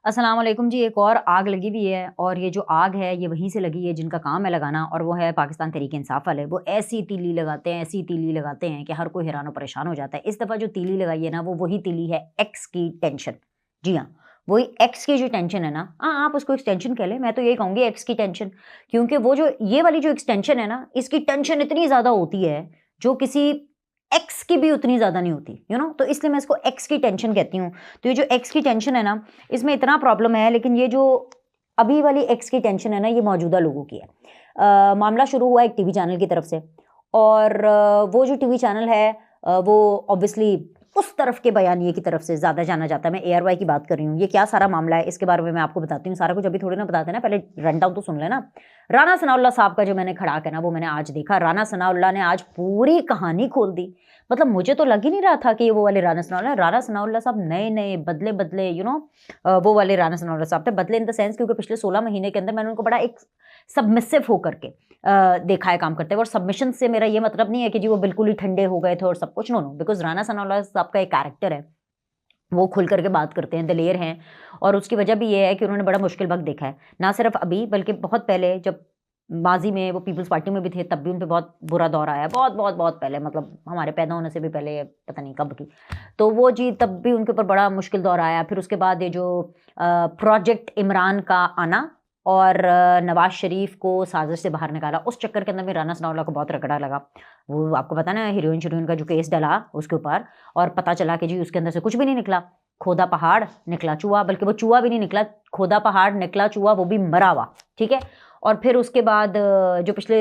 अस्सलाम वालेकुम जी। एक और आग लगी हुई है और ये जो आग है ये वहीं से लगी है जिनका काम है लगाना, और वो है पाकिस्तान तहरीक इंसाफ वाले। वो ऐसी तीली लगाते हैं, ऐसी तीली लगाते हैं कि हर कोई हैरान और परेशान हो जाता है। इस दफ़ा जो तीली लगाई है ना, वो वही तीली है एक्स की टेंशन। जी हाँ, वही एक्स की जो टेंशन है ना, हाँ, आप उसको एक्सटेंशन कह लें, मैं तो यही कहूँगी एक्स की टेंशन। क्योंकि वो जो ये वाली जो एक्सटेंशन है ना, इसकी टेंशन इतनी ज़्यादा होती है जो किसी एक्स की भी उतनी ज़्यादा नहीं होती, तो इसलिए मैं इसको एक्स की टेंशन कहती हूँ। तो ये जो एक्स की टेंशन है ना, इसमें इतना प्रॉब्लम है, लेकिन ये जो अभी वाली एक्स की टेंशन है ना, ये मौजूदा लोगों की है। मामला शुरू हुआ एक टीवी चैनल की तरफ से, और वो जो टीवी चैनल है वो ऑब्वियसली उस तरफ के बयानिए की तरफ से ज़्यादा जाना जाता है। मैं ARY की बात कर रही हूँ। ये क्या सारा मामला है इसके बारे में मैं आपको बताती हूँ। सारा कुछ अभी थोड़ी ना बताते ना, पहले रन डाउन तो सुन लेना। राना सनाउल्लाह साहब का जो मैंने खड़ाक है ना, वो मैंने आज देखा। राना सनाउल्लाह ने आज पूरी कहानी खोल दी। मतलब मुझे तो लग ही नहीं रहा था कि ये वो वाले राना सनाउल्लाह साहब नए नए बदले बदले वो वाले राना सनाउल्लाह साहब थे। बदले इन द सेंस, क्योंकि पिछले 16 महीने के अंदर मैंने उनको बड़ा एक सबमिसिव होकर के देखा है काम करते हुए। और सबमिशन से मेरा ये मतलब नहीं है कि जी वो बिल्कुल ही ठंडे हो गए थे और सब कुछ। No no, because Rana Sanaullah साहब का एक कैरेक्टर है, वो खुल करके बात करते हैं, दलेर हैं। और उसकी वजह भी ये है कि उन्होंने बड़ा मुश्किल वक्त देखा है, ना सिर्फ अभी बल्कि बहुत पहले, जब माजी में वो पीपल्स पार्टी में भी थे, तब भी उन पे बहुत बुरा दौर आया। बहुत बहुत बहुत पहले, मतलब हमारे पैदा होने से भी पहले, पता नहीं कब की। तो वो जी तब भी उनके ऊपर बड़ा मुश्किल दौर आया। फिर उसके बाद ये जो प्रोजेक्ट इमरान का आना और नवाज शरीफ को साजिश से बाहर निकाला, उस चक्कर के अंदर में राना सनाउल्लाह को बहुत रगड़ा लगा। वो आपको पता ना, हीरोइन शीरोइन का जो केस डला उसके ऊपर, और पता चला कि जी उसके अंदर से कुछ भी नहीं निकला। खोदा पहाड़ निकला चूहा, बल्कि वो चूहा भी नहीं निकला, खोदा पहाड़ निकला चूहा, वो भी मरा हुआ। ठीक है। और फिर उसके बाद जो पिछले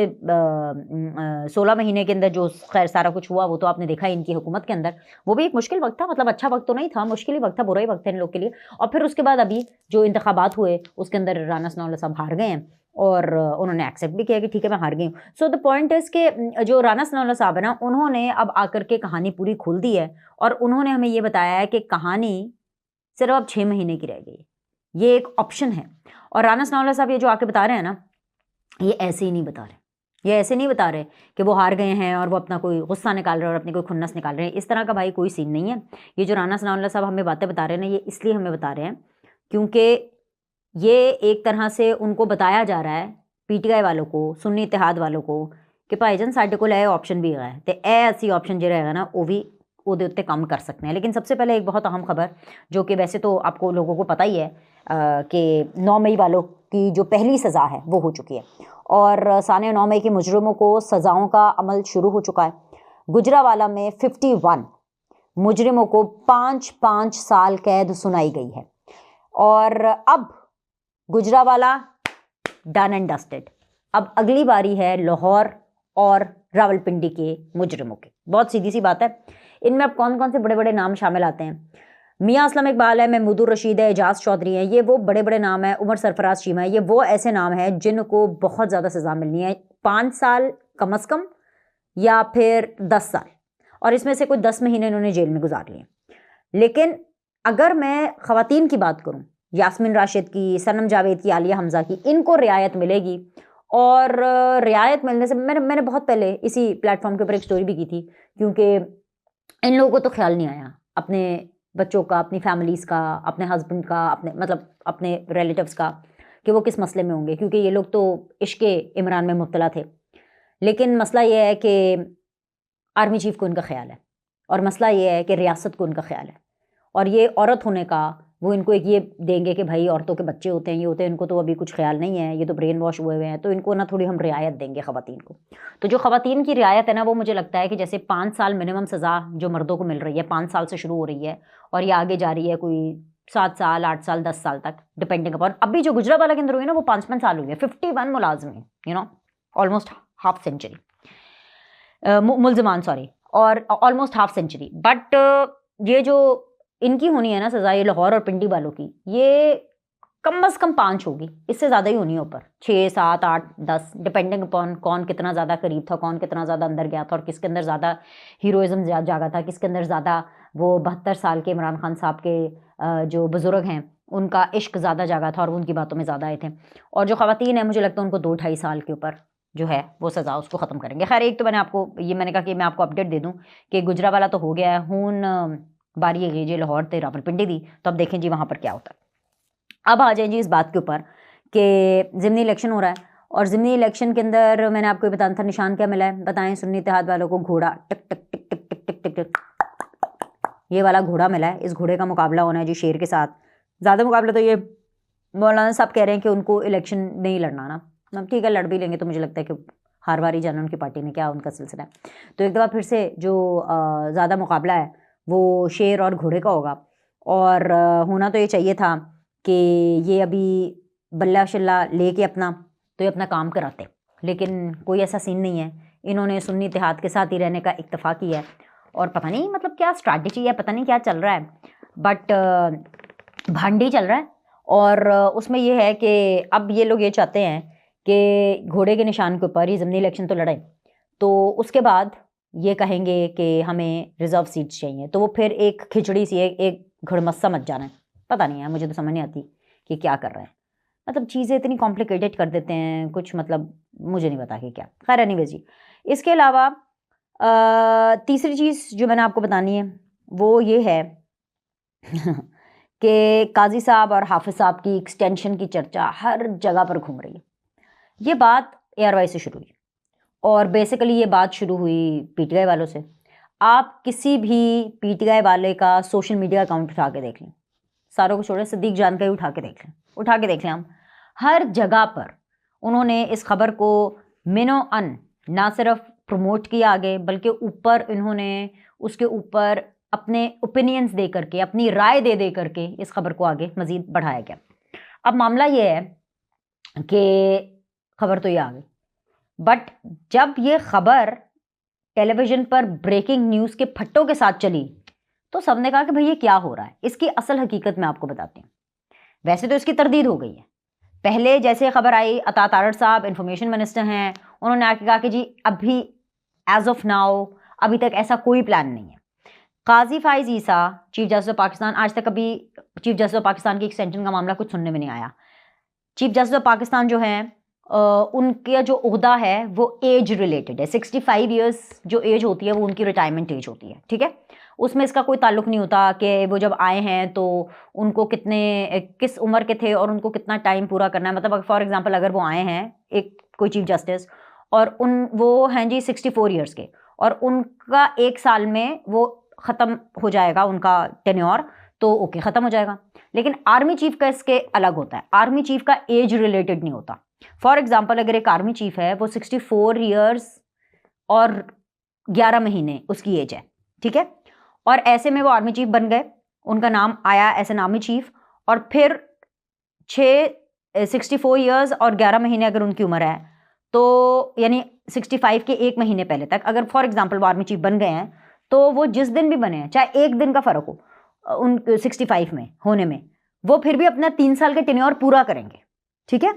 16 महीने के अंदर जो खैर सारा कुछ हुआ, वो तो आपने देखा इनकी हुकूमत के अंदर। वो भी एक मुश्किल वक्त था, मतलब अच्छा वक्त तो नहीं था, मुश्किल ही वक्त था, बुरा ही वक्त था इन लोग के लिए। और फिर उसके बाद अभी जो इंतखाबात हुए उसके अंदर राना सनाउल्लाह साहब हार गए हैं, और उन्होंने एक्सेप्ट भी किया कि ठीक है मैं हार गई हूँ। सो द पॉइंट इज के जो राना सनाउल्लाह साहब है ना, उन्होंने अब आकर के कहानी पूरी खोल दी है, और उन्होंने हमें ये बताया है कि कहानी सिर्फ अब 6 महीने की रह गई है। ये एक ऑप्शन है। और राना सनाउल्लाह साहब ये जो आके बता रहे हैं ना, ये ऐसे ही नहीं बता रहे। ये ऐसे नहीं बता रहे कि वो हार गए हैं और वो अपना कोई गुस्सा निकाल रहे हैं और अपनी कोई खुन्नस निकाल रहे हैं। इस तरह का भाई कोई सीन नहीं है। ये जो राना सनाउल्लाह साहब हमें बातें बता रहे हैं ना, ये इसलिए हमें बता रहे हैं क्योंकि ये एक तरह से उनको बताया जा रहा है, PTI वालों को, सुन्नी इत्तेहाद वालों को, कि भाईजान साढ़े को ऑप्शन भी है, तो ऐसी ऑप्शन जो रहेगा ना, वो भी ਉਹਦੇ ਉੱਤੇ ਕੰਮ कर सकते हैं। लेकिन सबसे पहले एक बहुत अहम खबर, जो कि वैसे तो आपको लोगों को पता ही है कि 9 मई वालों की जो पहली सज़ा है वो हो चुकी है, और साने 9 मई के मुजरिमों को सज़ाओं का अमल शुरू हो चुका है। गुजरावाला में 51 मुजरिमों को 5-5 साल कैद सुनाई गई है, और अब गुजरावाला डन एंड डस्टेड। अब अगली बारी है लाहौर और रावलपिंडी के मुजरिमों की। बहुत सीधी सी बात है। इनमें अब कौन कौन से बड़े बड़े नाम शामिल आते हैं? मियाँ असलम इकबाल है, महमूदुर रशीद है, एजाज चौधरी हैं, ये वो बड़े बड़े नाम हैं। उमर सरफराज चीमा है, ये वो ऐसे नाम हैं जिनको बहुत ज़्यादा सज़ा मिलनी है, 5 साल कम अज़ कम या फिर 10 साल, और इसमें से कोई 10 महीने इन्होंने जेल में गुजार लिए। लेकिन अगर मैं ख़वातीन की बात करूँ, यास्मीन राशिद की, सनम जावेद की, आलिया हमज़ा की, इनको रियायत मिलेगी। और रियायत मिलने से मैंने बहुत पहले इसी प्लेटफॉर्म के ऊपर एक स्टोरी भी की थी, क्योंकि इन लोगों को तो ख्याल नहीं आया अपने बच्चों का, अपनी फैमिलीज़ का, अपने हस्बैंड का, अपने मतलब अपने रिलेटिव्स का, कि वो किस मसले में होंगे, क्योंकि ये लोग तो इश्क़े इमरान में मुब्तला थे। लेकिन मसला ये है कि आर्मी चीफ़ को इनका ख्याल है, और मसला ये है कि रियासत को इनका ख्याल है, और ये औरत होने का वो इनको एक ये देंगे कि भाई औरतों के बच्चे होते हैं, ये होते हैं, इनको तो अभी कुछ ख्याल नहीं है, ये तो ब्रेन वॉश हुए हुए हैं, तो इनको ना थोड़ी हम रियायत देंगे ख़वातीन को। तो जो ख़वातीन की रियायत है ना, वो मुझे लगता है कि जैसे 5 साल मिनिमम सज़ा जो मर्दों को मिल रही है, 5 साल से शुरू हो रही है, और ये आगे जा रही है कोई 7 साल, 8 साल, 10 साल तक, डिपेंडिंग अपॉन। अभी जो गुजरावाला के अंदर हुई ना, वो 5-5 साल हुई है। 51 मुलाजमीन, ऑलमोस्ट हाफ सेंचुरी, मुलजमान सॉरी, और ऑलमोस्ट हाफ सेंचुरी। बट ये जो इनकी होनी है ना सज़ा, ये लाहौर और पिंडी वालों की, ये कम अज़ कम 5 होगी, इससे ज़्यादा ही होनी है ऊपर, 6, 7, 8, 10, डिपेंडिंग अपॉन कौन कितना ज़्यादा करीब था, कौन कितना ज़्यादा अंदर गया था, और किसके अंदर ज़्यादा हीरोइज़म जागा था, किसके अंदर ज़्यादा वो 72 साल के इमरान खान साहब के जो बुज़ुर्ग हैं उनका इश्क ज़्यादा जागा था, और वो उनकी बातों में ज़्यादा आए थे। और जो ख़वातीन हैं, मुझे लगता है उनको 2-2.5 साल के ऊपर जो है वो सज़ा उसको ख़त्म करेंगे। खैर, एक तो मैंने कहा कि मैं आपको अपडेट दे दूँ कि गुजरावाला तो हो गया है, हून बारी है जी लाहौर ते रावलपिंडी दी, तो अब देखें जी वहाँ पर क्या होता है। अब आ जाए जी इस बात के ऊपर कि ज़िमनी इलेक्शन हो रहा है, और ज़िमनी इलेक्शन के अंदर मैंने आपको बताना था निशान क्या मिला है, बताएं। सुन्नी इत्तेहाद वालों को घोड़ा टिक टिक टिक टिक टिक टिक टिक टिक, ये वाला घोड़ा मिला है। इस घोड़े का मुकाबला होना है जी शेर के साथ। ज़्यादा मुकाबला तो ये मौलाना साहब कह रहे हैं कि उनको इलेक्शन नहीं लड़ना ना, ठीक है लड़ भी लेंगे तो मुझे लगता है कि हार बार ही जाना उनकी पार्टी ने, क्या उनका सिलसिला है। तो एक दफ़ा फिर से जो ज़्यादा मुकाबला है वो शेर और घोड़े का होगा, और होना तो ये चाहिए था कि ये अभी बल्ला शल्ला लेके अपना तो ये अपना काम कराते, लेकिन कोई ऐसा सीन नहीं है। इन्होंने सुन्नी इत्तेहाद के साथ ही रहने का इत्तफाक किया है, और पता नहीं मतलब क्या स्ट्रैटेजी है, पता नहीं क्या चल रहा है, बट भांडी चल रहा है। और उसमें ये है कि अब ये लोग ये चाहते हैं कि घोड़े के निशान के ऊपर ये ज़िमनी इलेक्शन तो लड़ें, तो उसके बाद ये कहेंगे कि हमें रिजर्व सीट्स चाहिए, तो वो फिर एक खिचड़ी सी एक घड़मस्सा मच जाना है। पता नहीं है, मुझे तो समझ नहीं आती कि क्या कर रहे हैं, मतलब चीज़ें इतनी कॉम्प्लिकेटेड कर देते हैं कुछ, मतलब मुझे नहीं पता कि क्या। खैर एनीवेज जी, इसके अलावा तीसरी चीज़ जो मैंने आपको बतानी है वो ये है कि काजी साहब और हाफिज साहब की एक्सटेंशन की चर्चा हर जगह पर घूम रही है। ये बात ARY से शुरू हुई, और बेसिकली ये बात शुरू हुई PTI वालों से। आप किसी भी PTI वाले का सोशल मीडिया अकाउंट उठा के देख लें, सारों को छोड़े सिद्दीक जान का ही उठा के देख लें हम, हर जगह पर उन्होंने इस खबर को मिनो अन ना सिर्फ प्रमोट किया आगे, बल्कि ऊपर इन्होंने उसके ऊपर अपने ओपिनियंस दे करके, अपनी राय दे करके इस खबर को आगे मज़ीद बढ़ाया गया। अब मामला ये है कि खबर तो ये आ गई, बट जब ये खबर टेलीविज़न पर ब्रेकिंग न्यूज़ के फट्टों के साथ चली तो सबने कहा कि भाई ये क्या हो रहा है। इसकी असल हकीकत मैं आपको बताती हूँ। वैसे तो इसकी तरदीद हो गई है, पहले जैसे खबर आई, अता तारड़ साहब इंफॉर्मेशन मिनिस्टर हैं, उन्होंने आके कहा कि जी अभी एज ऑफ नाउ अभी तक ऐसा कोई प्लान नहीं है। काजी फाइज ईसा चीफ जस्टिस ऑफ पाकिस्तान, आज तक अभी चीफ जस्टिस ऑफ पाकिस्तान की एक्सटेंशन का मामला कुछ सुनने में नहीं आया। चीफ जस्टिस ऑफ पाकिस्तान जो हैं उनका जो ओहदा है वो एज रिलेटेड है। 65 ईयर्स जो एज होती है वो उनकी रिटायरमेंट एज होती है, ठीक है। उसमें इसका कोई ताल्लुक नहीं होता कि वो जब आए हैं तो उनको किस उम्र के थे और उनको कितना टाइम पूरा करना है। मतलब फॉर एग्जांपल अगर वो आए हैं एक कोई चीफ जस्टिस और वो हैं जी 64 ईयर्स के, और उनका 1 साल में वो ख़त्म हो जाएगा उनका टेन्योर, तो ओके ख़त्म हो जाएगा। लेकिन आर्मी चीफ का इसके अलग होता है, आर्मी चीफ का एज रिलेटेड नहीं होता। फॉर एग्जाम्पल अगर एक आर्मी चीफ है वो 64 ईयर्स और 11 महीने उसकी एज है, ठीक है, और ऐसे में वो आर्मी चीफ बन गए, उनका नाम आया एज एन आर्मी चीफ, और फिर 64 ईयर्स और 11 महीने अगर उनकी उम्र है तो यानी 65 के 1 महीने पहले तक अगर फॉर एग्जाम्पल वो आर्मी चीफ बन गए हैं, तो वो जिस दिन भी बने हैं, चाहे एक दिन का फ़र्क हो उन 65 में होने में, वो फिर भी अपना 3 साल का टेन्योर पूरा करेंगे, ठीक है।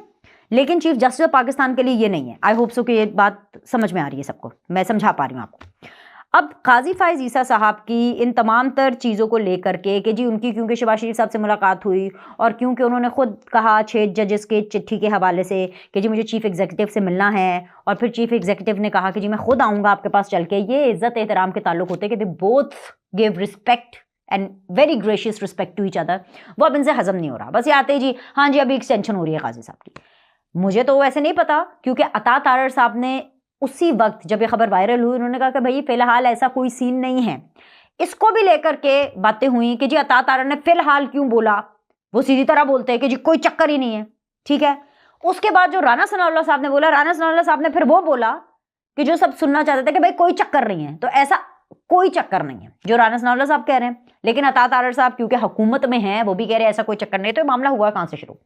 लेकिन चीफ जस्टिस ऑफ पाकिस्तान के लिए ये नहीं है। आई होप सो कि ये बात समझ में आ रही है सबको, मैं समझा पा रही हूँ आपको। अब काजी फाइज ईसा साहब की इन तमाम तर चीज़ों को लेकर के कि जी उनकी क्योंकि शहबाज शरीफ साहब से मुलाकात हुई, और क्योंकि उन्होंने खुद कहा 6 जजेस के चिट्ठी के हवाले से कि जी मुझे चीफ़ एग्जीक्यूटिव से मिलना है, और फिर चीफ़ एग्जीक्यूटिव ने कहा कि जी मैं खुद आऊँगा आपके पास चल के। ये इज़्ज़त एहतराम के ताल्लुक होते हैं कि they both give respect and very gracious respect to each other. वो अब इनसे हजम नहीं हो रहा, बस ये आते ही जी हाँ जी अभी एक्सटेंशन हो रही है काजी साहब की। मुझे तो वैसे नहीं पता, क्योंकि अता तारड़ साहब ने उसी वक्त जब ये खबर वायरल हुई उन्होंने कहा कि भाई फिलहाल ऐसा कोई सीन नहीं है। इसको भी लेकर के बातें हुई कि जी अता तारड़ ने फिलहाल क्यों बोला, वो सीधी तरह बोलते हैं कि जी कोई चक्कर ही नहीं है, ठीक है। उसके बाद जो राना सनाउल्लाह साहब ने बोला, राना सनाउल्लाह साहब ने फिर वो बोला कि जो सब सुनना चाहते थे कि भाई कोई चक्कर नहीं है, तो ऐसा कोई चक्कर नहीं है जो राना सनाउल्लाह साहब कह रहे हैं। लेकिन अता तारड़ साहब क्योंकि हुकूमत में हैं, वो भी कह रहे हैं ऐसा कोई चक्कर नहीं। तो मामला हुआ कहाँ से शुरू?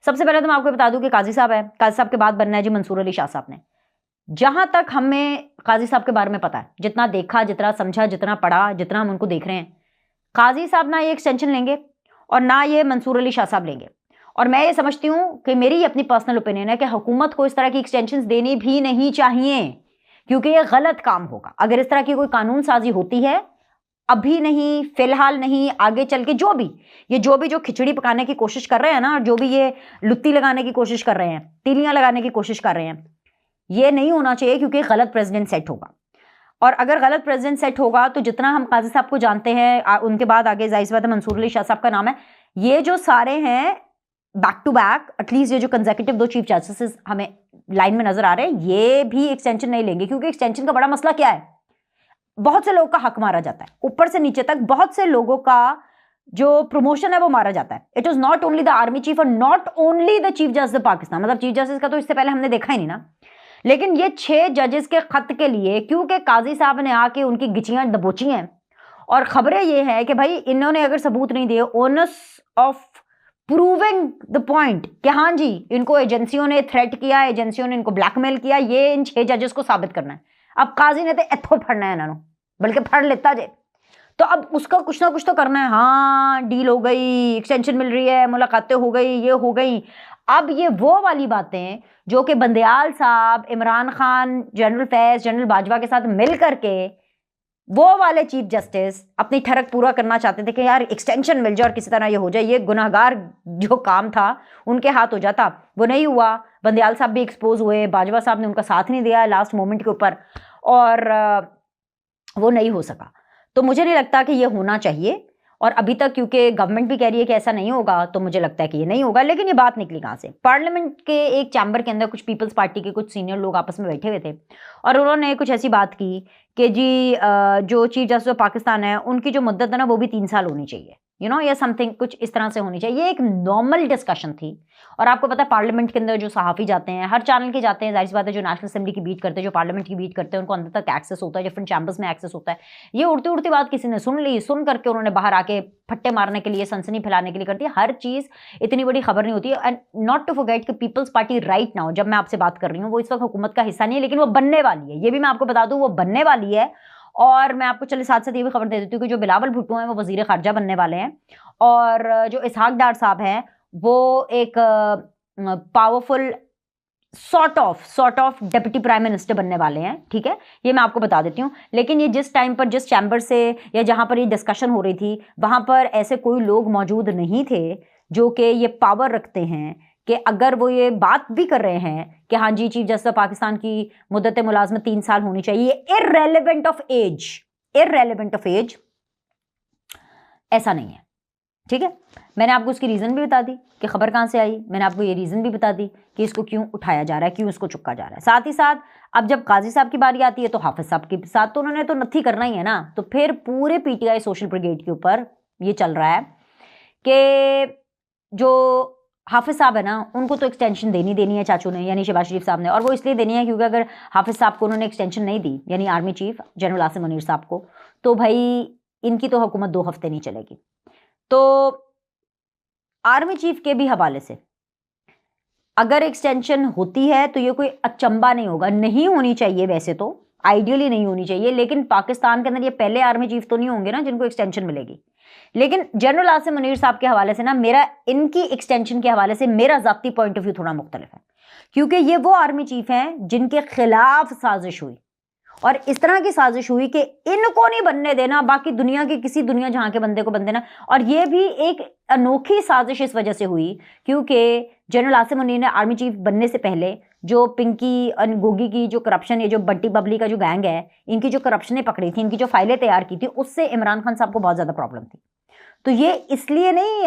सबसे पहले तो मैं आपको बता दूं कि काजी साहब है, काजी साहब के बाद बनना है जी मंसूर अली शाह साहब ने। जहां तक हमें काजी साहब के बारे में पता है, जितना देखा, जितना समझा, जितना पढ़ा, जितना हम उनको देख रहे हैं, काजी साहब ना ये एक्सटेंशन लेंगे और ना ये मंसूर अली शाह साहब लेंगे। और मैं ये समझती हूँ कि मेरी अपनी पर्सनल ओपिनियन है कि हुकूमत को इस तरह की एक्सटेंशन देनी भी नहीं चाहिए, क्योंकि ये गलत काम होगा। अगर इस तरह की कोई कानून साजी होती है, अभी नहीं, फिलहाल नहीं, आगे चल के जो भी जो खिचड़ी पकाने की कोशिश कर रहे हैं ना, जो भी ये लुत्ती लगाने की कोशिश कर रहे हैं, तीलियां लगाने की कोशिश कर रहे हैं, ये नहीं होना चाहिए, क्योंकि गलत प्रेसिडेंट सेट होगा। और अगर गलत प्रेसिडेंट सेट होगा तो जितना हम काजी साहब को जानते हैं, उनके बाद आगे जाहिर सी बात है मंसूर अली शाह साहब का नाम है, ये जो सारे हैं बैक टू बैक एटलीस्ट ये जो कंसेक्यूटिव 2 चीफ जस्टिस हमें लाइन में नजर आ रहे हैं, ये भी एक्सटेंशन नहीं लेंगे, क्योंकि एक्सटेंशन का बड़ा मसला क्या है, बहुत से लोगों का हक मारा जाता है, ऊपर से नीचे तक बहुत से लोगों का जो प्रमोशन है वो मारा जाता है। It is not only the army chief और not only the chief justice Pakistan, मतलब चीफ जस्टिस का तो इससे पहले हमने देखा ही नहीं ना, लेकिन ये 6 जजेस के खत के लिए, क्योंकि काजी साहब ने आके उनकी गिचियां दबोची हैं, और खबरें ये हैं कि भाई इन्होंने अगर सबूत नहीं दिए, onus of proving the point कि हाँ जी इनको एजेंसियों ने थ्रेट किया, एजेंसियों ने इनको ब्लैकमेल किया, ये इन 6 जजेस को साबित करना है। अब काजी ने तो इथों फड़ना है इन्होंने, बल्कि फड़ लेता जे, तो अब उसका कुछ ना कुछ तो करना है। हाँ डील हो गई, एक्सटेंशन मिल रही है, मुलाकातें हो गई, ये हो गई। अब ये वो वाली बातें जो कि बंदयाल साहब, इमरान खान, जनरल फैज, जनरल बाजवा के साथ मिल करके वो वाले चीफ जस्टिस अपनी ठरक पूरा करना चाहते थे कि यार एक्सटेंशन मिल जाए और किसी तरह ये हो जाए, ये गुनाहगार जो काम था उनके हाथ हो जाता, वो नहीं हुआ। बंदयाल साहब भी एक्सपोज हुए, बाजवा साहब ने उनका साथ नहीं दिया लास्ट मोमेंट के ऊपर, और वो नहीं हो सका। तो मुझे नहीं लगता कि ये होना चाहिए, और अभी तक क्योंकि गवर्नमेंट भी कह रही है कि ऐसा नहीं होगा, तो मुझे लगता है कि ये नहीं होगा। लेकिन ये बात निकली कहाँ से? पार्लियामेंट के एक चैम्बर के अंदर कुछ पीपल्स पार्टी के कुछ सीनियर लोग आपस में बैठे हुए थे, और उन्होंने कुछ ऐसी बात की कि जी जो चीफ जस्टिस ऑफ पाकिस्तान है उनकी जो मुद्दत है ना वो भी 3 साल होनी चाहिए, या समथिंग कुछ इस तरह से होनी चाहिए। ये एक नॉर्मल डिस्कशन थी, और आपको पता है पार्लियामेंट के अंदर जो सहाफ़ी जाते हैं, हर चैनल के जाते हैं, जाहिर सी बात है, जो नेशनल असेंबली की बीट करते हैं, जो पार्लियामेंट की बीट करते हैं, उनको अंदर तक एक्सेस होता है, डिफरेंट चैम्बर्स में एक्सेस होता है। ये उड़ती उड़ती बात किसी ने सुन ली, सुन करके उन्होंने बाहर आके फट्टे मारने के लिए, सनसनी फैलाने के लिए करती है। हर चीज़ इतनी बड़ी खबर नहीं होती है। एंड नॉट टू फॉरगेट कि पीपल्स पार्टी राइट नाउ, जब मैं आपसे बात कर रही हूँ, वो इस वक्त हुकूमत का हिस्सा नहीं है, लेकिन वो बनने वाली है। ये भी मैं आपको बता दूँ, वो बनने वाली है। और मैं आपको चले साथ साथ ये भी खबर दे देती हूँ कि जो बिलावल भुट्टो हैं वो वजीर खारजा बनने वाले हैं, और जो इसहाक डार साहब हैं वो एक powerful sort of deputy prime minister बनने वाले हैं। ठीक है, ये मैं आपको बता देती हूँ। लेकिन ये जिस टाइम पर, जिस चैम्बर से या जहां पर ये डिस्कशन हो रही थी, वहां पर ऐसे कोई लोग मौजूद नहीं थे जो कि ये पावर रखते हैं कि अगर वो ये बात भी कर रहे हैं कि हाँ जी चीफ जस्टिस पाकिस्तान की मुद्दत मुलाजमत 3 साल होनी चाहिए, इररेलेवेंट ऑफ एज, ऐसा नहीं है। ठीक है, मैंने आपको उसकी रीज़न भी बता दी कि खबर कहाँ से आई, मैंने आपको ये रीज़न भी बता दी कि इसको क्यों उठाया जा रहा है, क्यों इसको चुका जा रहा है। साथ ही साथ अब जब काजी साहब की बारी आती है तो हाफिज साहब के साथ तो उन्होंने तो नत्थी करना ही है ना। तो फिर पूरे पीटीआई सोशल ब्रिगेड के ऊपर ये चल रहा है कि जो हाफिज साहब है ना उनको तो एक्सटेंशन देनी है चाचू ने, यानी शहबाज शरीफ साहब ने, और वो इसलिए देनी है क्योंकि अगर हाफिज साहब को उन्होंने एक्सटेंशन नहीं दी, यानी army chief general Asim Munir साहब को, तो भाई इनकी तो हुकूमत 2 हफ्ते नहीं चलेगी। तो आर्मी चीफ के भी हवाले से अगर एक्सटेंशन होती है तो ये कोई अचंबा नहीं होगा, नहीं होनी चाहिए, वैसे तो आइडियली नहीं होनी चाहिए, लेकिन पाकिस्तान के अंदर ये पहले आर्मी चीफ तो नहीं होंगे ना जिनको एक्सटेंशन मिलेगी। लेकिन जनरल आसिम मुनीर साहब के हवाले से ना, मेरा इनकी एक्सटेंशन के हवाले से मेरा ज़ाती पॉइंट ऑफ व्यू थोड़ा मुख्तलिफ है, क्योंकि ये वो आर्मी चीफ हैं जिनके खिलाफ साजिश हुई, और इस तरह की साजिश हुई कि इनको नहीं बनने देना, बाकी दुनिया के किसी दुनिया जहां के बंदे को बन देना। और ये भी एक अनोखी साजिश इस वजह से हुई क्योंकि जनरल आसिम मुनीर ने आर्मी चीफ बनने से पहले जो पिंकी और गोगी की जो करप्शन, ये जो बंटी बबली का जो गैंग है, इनकी जो करप्शनें पकड़ी थी, इनकी जो फाइलें तैयार की थी, उससे इमरान खान साहब को बहुत ज़्यादा प्रॉब्लम थी। तो ये इसलिए नहीं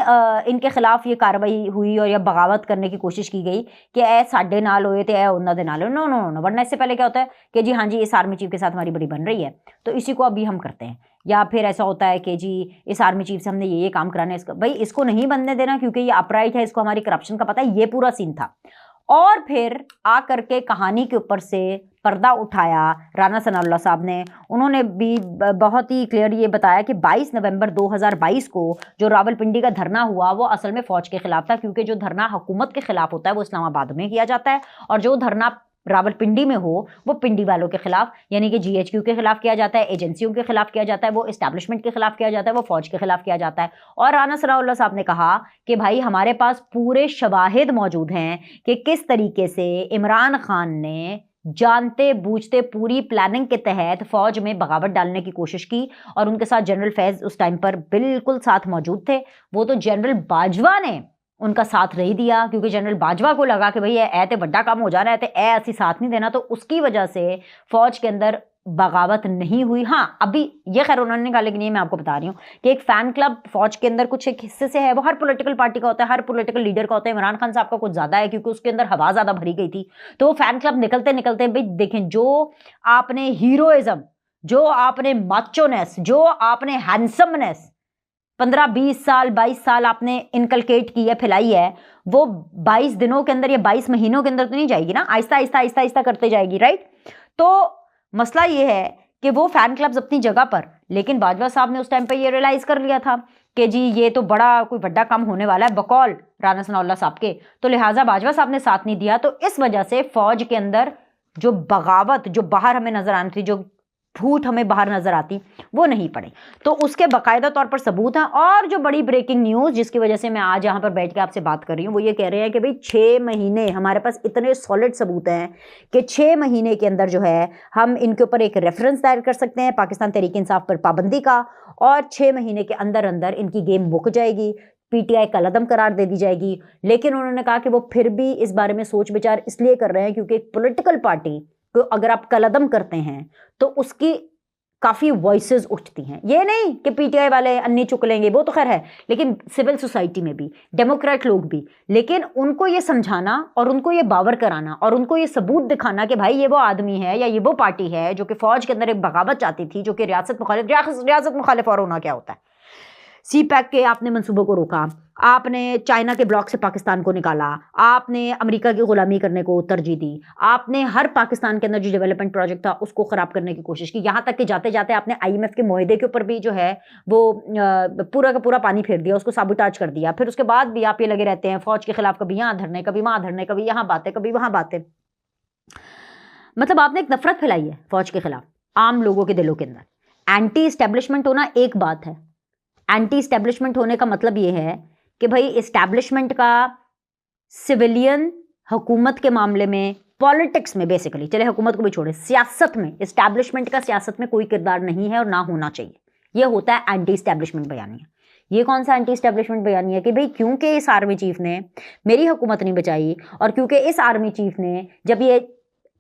इनके खिलाफ ये कार्रवाई हुई और या बगावत करने की कोशिश की गई कि ए साढ़े नाल होए थे, ए उन्ना दे नाल, नो नो नो, वरना इससे पहले क्या होता है कि जी हाँ जी इस आर्मी चीफ के साथ हमारी बड़ी बन रही है तो इसी को अभी हम करते हैं, या फिर ऐसा होता है कि जी इस आर्मी चीफ से हमने ये काम कराना है, इसका भाई इसको नहीं बनने देना क्योंकि ये अपराइट है, इसको हमारी करप्शन का पता है, ये पूरा सीन था। और फिर आ करके कहानी के ऊपर से पर्दा उठाया राना सनाउल्लाह साहब ने। उन्होंने भी बहुत ही क्लियर ये बताया कि 22 नवंबर 2022 को जो रावलपिंडी का धरना हुआ वो असल में फ़ौज के खिलाफ था, क्योंकि जो धरना हुकूमत के खिलाफ होता है वो इस्लामाबाद में किया जाता है, और जो धरना रावलपिंडी में हो वो पिंडी वालों के खिलाफ, यानी कि जीएचक्यू के खिलाफ किया जाता है, एजेंसियों के खिलाफ किया जाता है, वो इस्टेब्लिशमेंट के खिलाफ किया जाता है, वो फौज के खिलाफ किया जाता है। और राना सनाउल्लाह साहब ने कहा कि भाई हमारे पास पूरे शवाहिद मौजूद हैं कि किस तरीके से इमरान खान ने जानते बूझते पूरी प्लानिंग के तहत फौज में बगावत डालने की कोशिश की, और उनके साथ जनरल फैज उस टाइम पर बिल्कुल साथ मौजूद थे। वो तो जनरल बाजवा ने उनका साथ नहीं दिया, क्योंकि जनरल बाजवा को लगा कि भाई ऐ ते बड़ा काम हो जा रहा है, तो ऐ असी साथ नहीं देना, तो उसकी वजह से फौज के अंदर बगावत नहीं हुई। हाँ, अभी ये खैर उन्होंने निकाले कि नहीं, मैं आपको बता रही हूँ कि एक फैन क्लब फौज के अंदर कुछ एक हिस्से से है, वो हर पॉलिटिकल पार्टी का होता है, हर पॉलिटिकल लीडर का होता है। इमरान खान साहब का कुछ ज्यादा है क्योंकि उसके अंदर हवा ज्यादा भरी गई थी, तो वो फैन क्लब निकलते निकलते भाई देखें, जो आपने हीरोइज्म, जो आपने माचोनेस, जो आपने हैंडसमनेस 15-20 साल 22 साल आपने इनकलकेट की है, फैलाई है, वो 22 दिनों के अंदर या 22 महीनों के अंदर तो नहीं जाएगी ना, आहिस्ता आहिस्ता आहिस्ता आहिस्ता करते जाएगी, राइट। तो मसला ये है कि वो फैन क्लब्स अपनी जगह पर, लेकिन बाजवा साहब ने उस टाइम पे ये रियलाइज कर लिया था कि जी ये तो बड़ा कोई बड़ा काम होने वाला है बकौल राना सनाउल्लाह साहब के, तो लिहाजा बाजवा साहब ने साथ नहीं दिया। तो इस वजह से फौज के अंदर जो बगावत, जो बाहर हमें नजर आती थी, जो फूट हमें बाहर नजर आती, वो नहीं पड़े। तो उसके बाकायदा तौर पर सबूत हैं। और जो बड़ी ब्रेकिंग न्यूज़ जिसकी वजह से मैं आज यहाँ पर बैठ के आपसे बात कर रही हूँ, वो ये कह रहे हैं कि भाई 6 महीने, हमारे पास इतने सॉलिड सबूत हैं कि 6 महीने के अंदर जो है हम इनके ऊपर एक रेफरेंस दायर कर सकते हैं पाकिस्तान तहरीक इंसाफ पर पाबंदी का, और 6 महीने के अंदर अंदर इनकी गेम मुक जाएगी, पीटीआई कलअदम करार दे दी जाएगी। लेकिन उन्होंने कहा कि वो फिर भी इस बारे में सोच विचार इसलिए कर रहे हैं क्योंकि एक पॉलिटिकल पार्टी को अगर आप कलअदम करते हैं तो उसकी काफ़ी वॉइसेस उठती हैं। ये नहीं कि पीटीआई वाले अन्नी चुक लेंगे, वो तो खैर है, लेकिन सिविल सोसाइटी में भी डेमोक्रेट लोग भी, लेकिन उनको ये समझाना और उनको ये बावर कराना और उनको ये सबूत दिखाना कि भाई ये वो आदमी है या ये वो पार्टी है जो कि फौज के अंदर एक बगावत चाहती थी, जो कि रियासत मुखालिफ और होना क्या होता है। सी पैक के आपने मंसूबों को रोका, आपने चाइना के ब्लॉक से पाकिस्तान को निकाला, आपने अमेरिका की गुलामी करने को तरजीह दी, आपने हर पाकिस्तान के अंदर जो डेवलपमेंट प्रोजेक्ट था उसको ख़राब करने की कोशिश की, यहाँ तक कि जाते जाते आपने आईएमएफ के मुआहदे के ऊपर भी जो है वो पूरा का पूरा पानी फेर दिया, उसको साबुटाज कर दिया। फिर उसके बाद भी आप ये लगे रहते हैं फ़ौज के खिलाफ, कभी यहाँ धरने, कभी वहाँ धरने, कभी यहाँ बातें, कभी वहाँ बातें। मतलब आपने एक नफरत फैलाई है फ़ौज के खिलाफ आम लोगों के दिलों के अंदर। एंटी इस्टेब्लिशमेंट होना एक बात है, एंटी इस्टेब्लिशमेंट होने का मतलब ये है कि भाई इस्टेब्लिशमेंट का सिविलियन हुकूमत के मामले में, पॉलिटिक्स में बेसिकली, चले हुकूमत को भी छोड़े, सियासत में इस्टेब्लिशमेंट का सियासत में कोई किरदार नहीं है और ना होना चाहिए। ये होता है एंटी इस्टेब्लिशमेंट बयानिया। ये कौन सा एंटी इस्टेब्लिशमेंट बयानिया कि भाई क्योंकि इस आर्मी चीफ ने मेरी हुकूमत नहीं बचाई, और क्योंकि इस आर्मी चीफ ने जब ये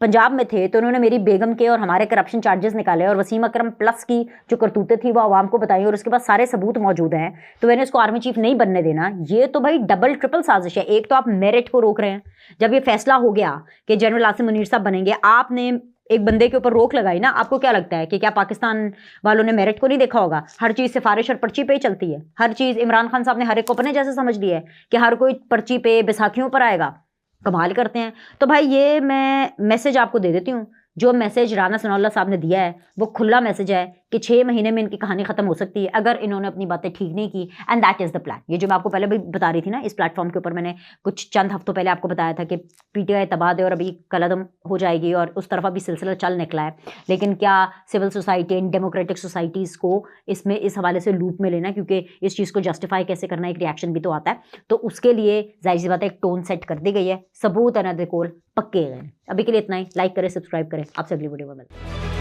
पंजाब में थे तो उन्होंने मेरी बेगम के और हमारे करप्शन चार्जेस निकाले और वसीम अकरम प्लस की जो करतूतें थी वो आवाम को बताई, और उसके बाद सारे सबूत मौजूद हैं, तो मैंने इसको आर्मी चीफ नहीं बनने देना। ये तो भाई डबल ट्रिपल साजिश है। एक तो आप मेरिट को रोक रहे हैं, जब ये फैसला हो गया कि जनरल आसिम मुनीर साहब बनेंगे, आपने एक बंदे के ऊपर रोक लगाई ना। आपको क्या लगता है कि क्या पाकिस्तान वालों ने मेरिट को नहीं देखा होगा? हर चीज़ सिफारिश और पर्ची पे ही चलती है, हर चीज़ इमरान खान साहब ने हर एक को अपने जैसे समझ लिया है कि हर कोई पर्ची पे बैसाखियों पर आएगा। कमाल करते हैं। तो भाई ये मैं मैसेज आपको दे देती हूँ, जो मैसेज राना सनाउल्लाह साहब ने दिया है वो खुला मैसेज है कि 6 महीने में इनकी कहानी खत्म हो सकती है अगर इन्होंने अपनी बातें ठीक नहीं की, and that is the plan. ये जो मैं आपको पहले भी बता रही थी ना, इस प्लेटफॉर्म के ऊपर मैंने कुछ चंद हफ्तों पहले आपको बताया था कि पीटीआई तबाह दे और अभी कलअदम हो जाएगी, और उस तरफ अभी सिलसिला चल निकला है। लेकिन क्या civil society and democratic societies को इसमें इस हवाले से लूप में लेना, क्योंकि इस चीज़ को जस्टिफाई कैसे करना, एक रिएक्शन भी तो आता है, तो उसके लिए जाहिर सी बात है एक टोन सेट कर दी गई है, सबूत अनदर कोल पक्के गए। अभी के लिए इतना ही। लाइक करें, सब्सक्राइब करें, आपसे अगली वीडियो में मिलते हैं।